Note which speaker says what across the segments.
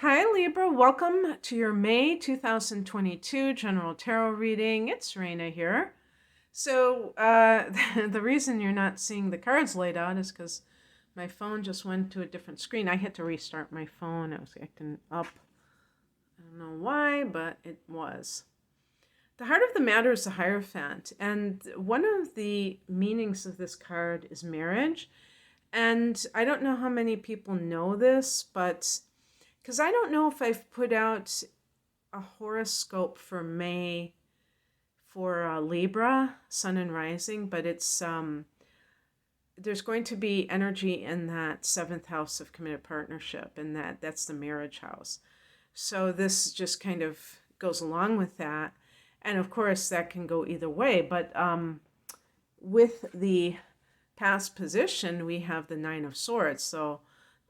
Speaker 1: Hi Libra, welcome to your May 2022 General Tarot reading. It's Raina here. So the reason you're not seeing the cards laid out is because my phone just went to a different screen. I had to restart my phone. I was acting up. I don't know why, but it was. The heart of the matter is the Hierophant, and one of the meanings of this card is marriage. And I don't know how many people know this, but because I don't know if I've put out a horoscope for May for Libra, Sun and Rising, but it's there's going to be energy in that seventh house of committed partnership, and that's the marriage house. So this just kind of goes along with that, and of course that can go either way. But with the past position, we have the Nine of Swords, so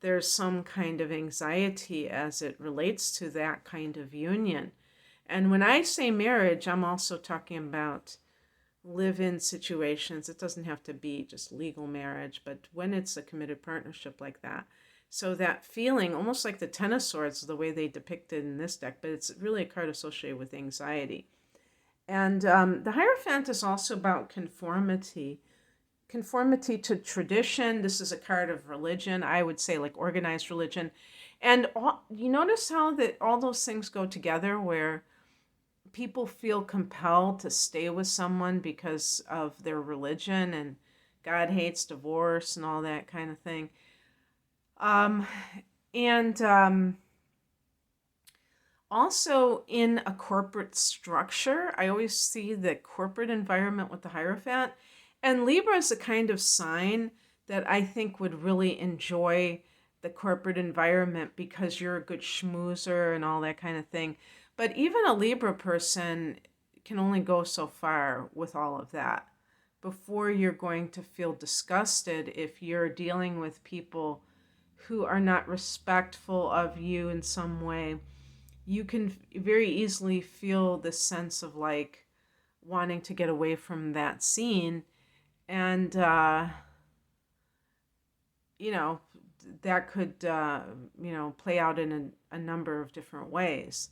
Speaker 1: there's some kind of anxiety as it relates to that kind of union. And when I say marriage, I'm also talking about live-in situations. It doesn't have to be just legal marriage, but when it's a committed partnership like that. So that feeling, almost like the Ten of Swords, the way they depict it in this deck, but it's really a card associated with anxiety. And the Hierophant is also about conformity to tradition. This is a card of religion. I would say like organized religion. And you notice how that all those things go together, where people feel compelled to stay with someone because of their religion, and God hates divorce and all that kind of thing. And also in a corporate structure, I always see the corporate environment with the Hierophant. And Libra is the kind of sign that I think would really enjoy the corporate environment because you're a good schmoozer and all that kind of thing. But even a Libra person can only go so far with all of that before you're going to feel disgusted if you're dealing with people who are not respectful of you in some way. You can very easily feel this sense of like wanting to get away from that scene. And, that could, play out in a number of different ways.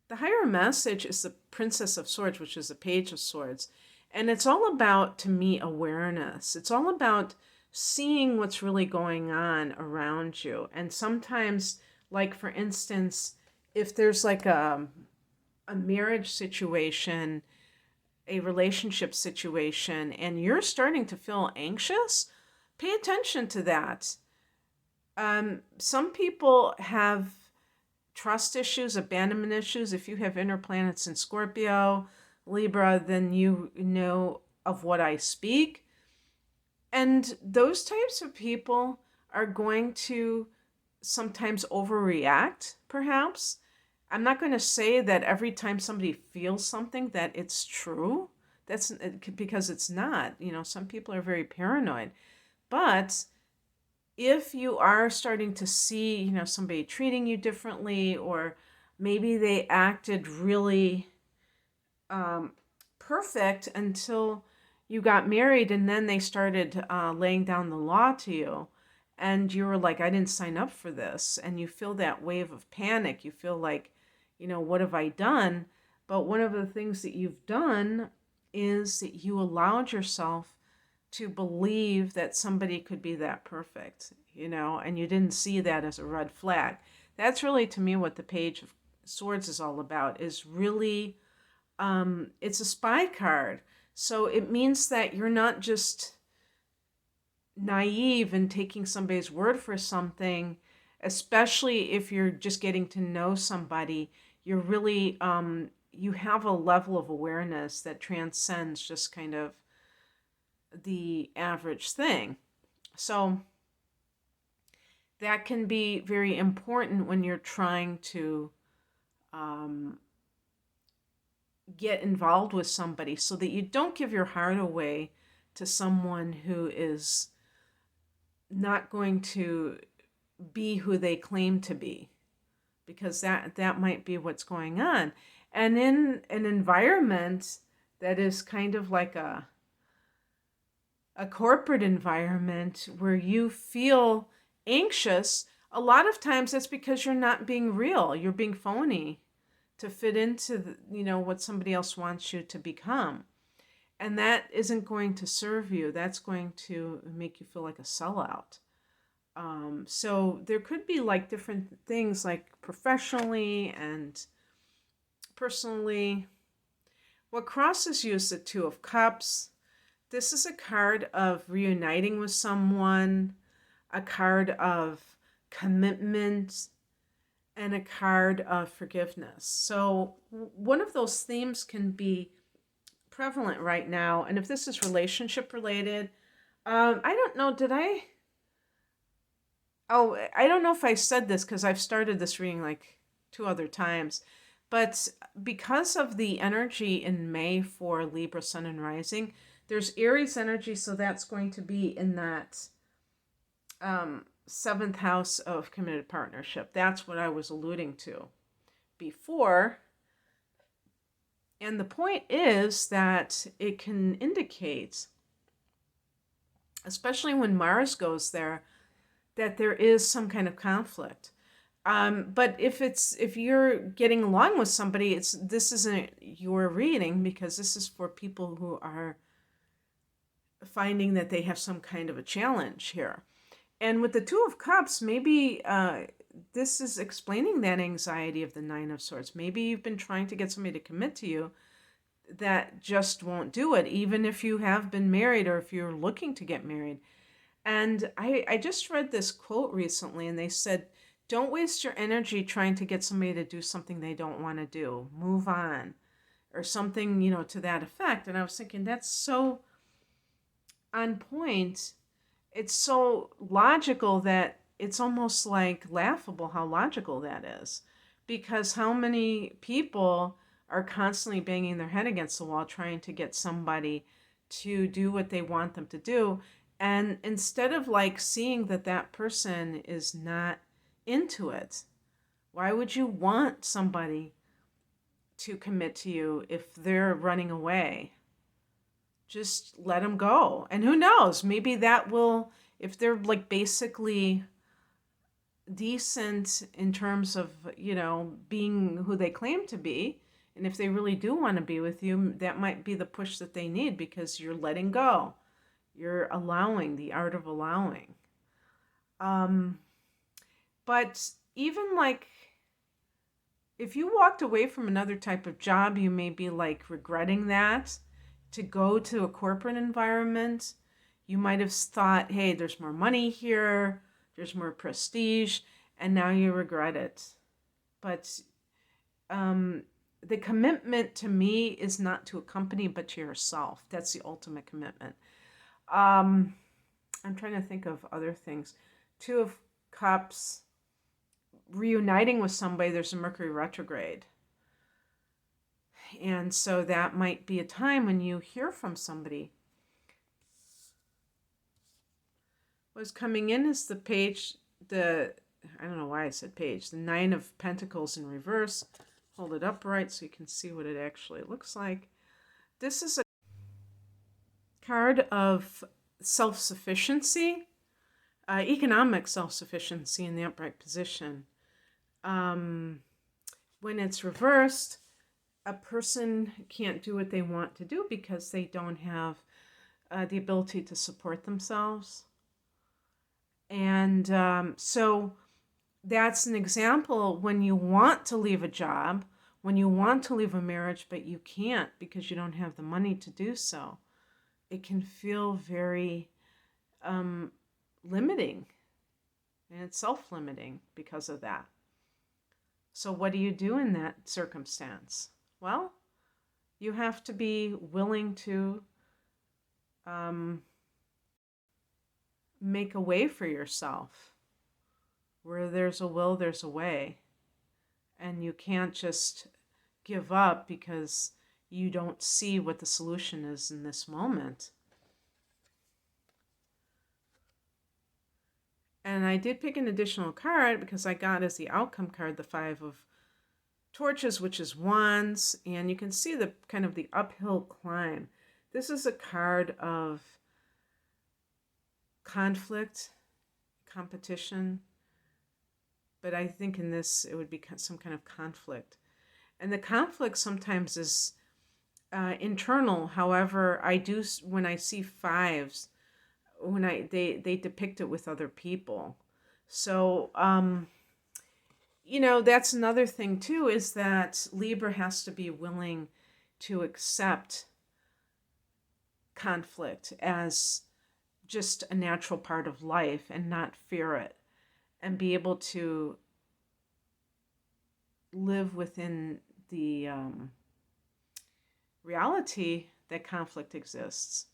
Speaker 1: The higher message is the Princess of Swords, which is the Page of Swords. And it's all about, to me, awareness. It's all about seeing what's really going on around you. And sometimes, like, for instance, if there's like a marriage situation, a relationship situation, and you're starting to feel anxious, pay attention to that. Some people have trust issues, abandonment issues. If you have inner planets in Scorpio, Libra, then you know of what I speak. And those types of people are going to sometimes overreact, perhaps. I'm not going to say that every time somebody feels something that it's true. That's because it's not. Some people are very paranoid. But if you are starting to see, somebody treating you differently, or maybe they acted really perfect until you got married, and then they started laying down the law to you, and you were like, I didn't sign up for this, and you feel that wave of panic. You feel like, what have I done? But one of the things that you've done is that you allowed yourself to believe that somebody could be that perfect, and you didn't see that as a red flag. That's really, to me, what the Page of Swords is all about, is really, it's a spy card. So it means that you're not just naive and taking somebody's word for something, especially if you're just getting to know somebody. You're really, you have a level of awareness that transcends just kind of the average thing. So that can be very important when you're trying to get involved with somebody, so that you don't give your heart away to someone who is not going to be who they claim to be, because that might be what's going on. And in an environment that is kind of like a corporate environment where you feel anxious, a lot of times that's because you're not being real. You're being phony to fit into what somebody else wants you to become. And that isn't going to serve you. That's going to make you feel like a sellout. So there could be like different things like professionally and personally. What crosses you is the Two of Cups. This is a card of reuniting with someone, a card of commitment, and a card of forgiveness. So one of those themes can be prevalent right now. And if this is relationship related, I don't know, I don't know if I said this because I've started this reading like 2 other times. But because of the energy in May for Libra Sun and Rising, there's Aries energy, so that's going to be in that 7th house of committed partnership. That's what I was alluding to before. And the point is that it can indicate, especially when Mars goes there, that there is some kind of conflict. But if you're getting along with somebody, this isn't your reading, because this is for people who are finding that they have some kind of a challenge here. And with the Two of Cups, maybe this is explaining that anxiety of the Nine of Swords. Maybe you've been trying to get somebody to commit to you that just won't do it, even if you have been married or if you're looking to get married. And I just read this quote recently, and they said, don't waste your energy trying to get somebody to do something they don't want to do. Move on, or something, to that effect. And I was thinking, that's so on point. It's so logical that it's almost like laughable how logical that is. Because how many people are constantly banging their head against the wall trying to get somebody to do what they want them to do. And instead of like seeing that that person is not into it, why would you want somebody to commit to you if they're running away? Just let them go. And who knows, maybe that will, if they're like basically decent in terms of, being who they claim to be, and if they really do want to be with you, that might be the push that they need, because you're letting go. You're allowing, the art of allowing. But even like, if you walked away from another type of job, you may be like regretting that. To go to a corporate environment, you might have thought, hey, there's more money here, there's more prestige, and now you regret it. But the commitment to me is not to a company, but to yourself. That's the ultimate commitment. I'm trying to think of other things. Two of Cups, reuniting with somebody, there's a Mercury retrograde. And so that might be a time when you hear from somebody. What's coming in is the page, I don't know why I said page, the Nine of Pentacles in reverse. Hold it upright so you can see what it actually looks like. This is a card of self-sufficiency, economic self-sufficiency in the upright position. When it's reversed, a person can't do what they want to do because they don't have the ability to support themselves. And so that's an example when you want to leave a job, when you want to leave a marriage, but you can't because you don't have the money to do so. It can feel very limiting, and it's self-limiting because of that. So what do you do in that circumstance? Well, you have to be willing to make a way for yourself. Where there's a will, there's a way. And you can't just give up because you don't see what the solution is in this moment. And I did pick an additional card because I got as the outcome card the Five of Torches, which is Wands, and you can see the kind of the uphill climb. This is a card of conflict, competition, but I think in this it would be some kind of conflict. And the conflict sometimes is internal. However, I do, when I see fives, they depict it with other people. So, that's another thing too, is that Libra has to be willing to accept conflict as just a natural part of life and not fear it, and be able to live within the reality that conflict exists.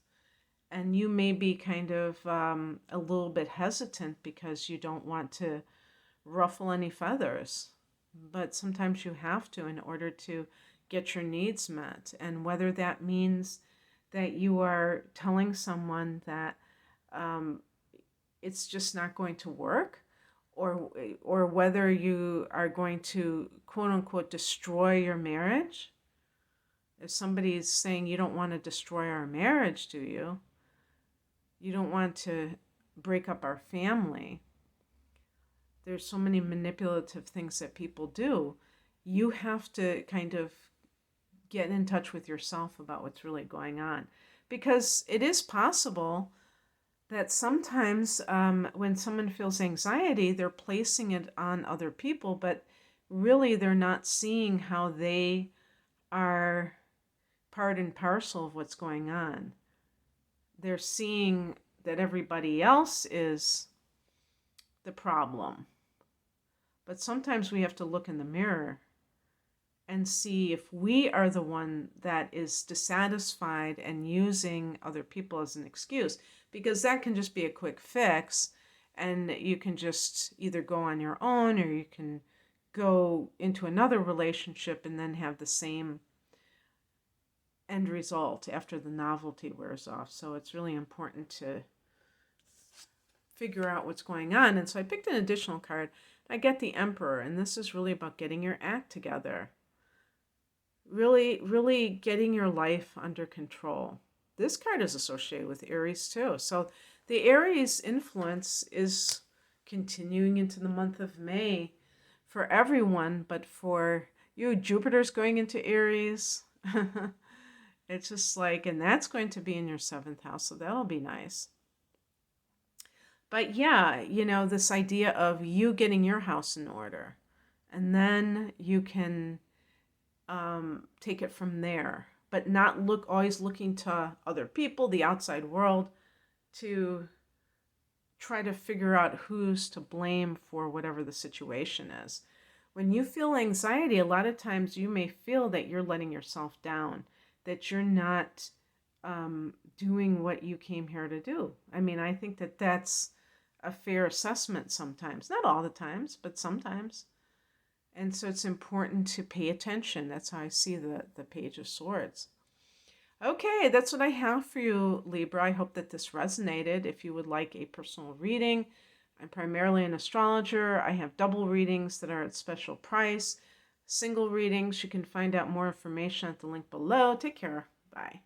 Speaker 1: And you may be kind of a little bit hesitant because you don't want to ruffle any feathers, but sometimes you have to in order to get your needs met. And whether that means that you are telling someone that it's just not going to work, or whether you are going to quote unquote destroy your marriage. If somebody is saying, you don't want to destroy our marriage, do you? You don't want to break up our family. There's so many manipulative things that people do. You have to kind of get in touch with yourself about what's really going on. Because it is possible that sometimes when someone feels anxiety, they're placing it on other people, but really they're not seeing how they are part and parcel of what's going on. They're seeing that everybody else is the problem. But sometimes we have to look in the mirror and see if we are the one that is dissatisfied and using other people as an excuse, because that can just be a quick fix, and you can just either go on your own, or you can go into another relationship and then have the same end result after the novelty wears off. So it's really important to figure out what's going on. And so I picked an additional card. I get the Emperor, and this is really about getting your act together. Really getting your life under control. This card is associated with Aries too. So the Aries influence is continuing into the month of May for everyone, but for you, Jupiter's going into Aries. It's just like, and that's going to be in your 7th house, so that'll be nice. But yeah, this idea of you getting your house in order, and then you can take it from there, but not always looking to other people, the outside world, to try to figure out who's to blame for whatever the situation is. When you feel anxiety, a lot of times you may feel that you're letting yourself down, that you're not doing what you came here to do. I mean, I think that that's a fair assessment sometimes. Not all the times, but sometimes. And so it's important to pay attention. That's how I see the Page of Swords. Okay, that's what I have for you, Libra. I hope that this resonated. If you would like a personal reading, I'm primarily an astrologer. I have double readings that are at special price. Single readings, you can find out more information at the link below. Take care. Bye.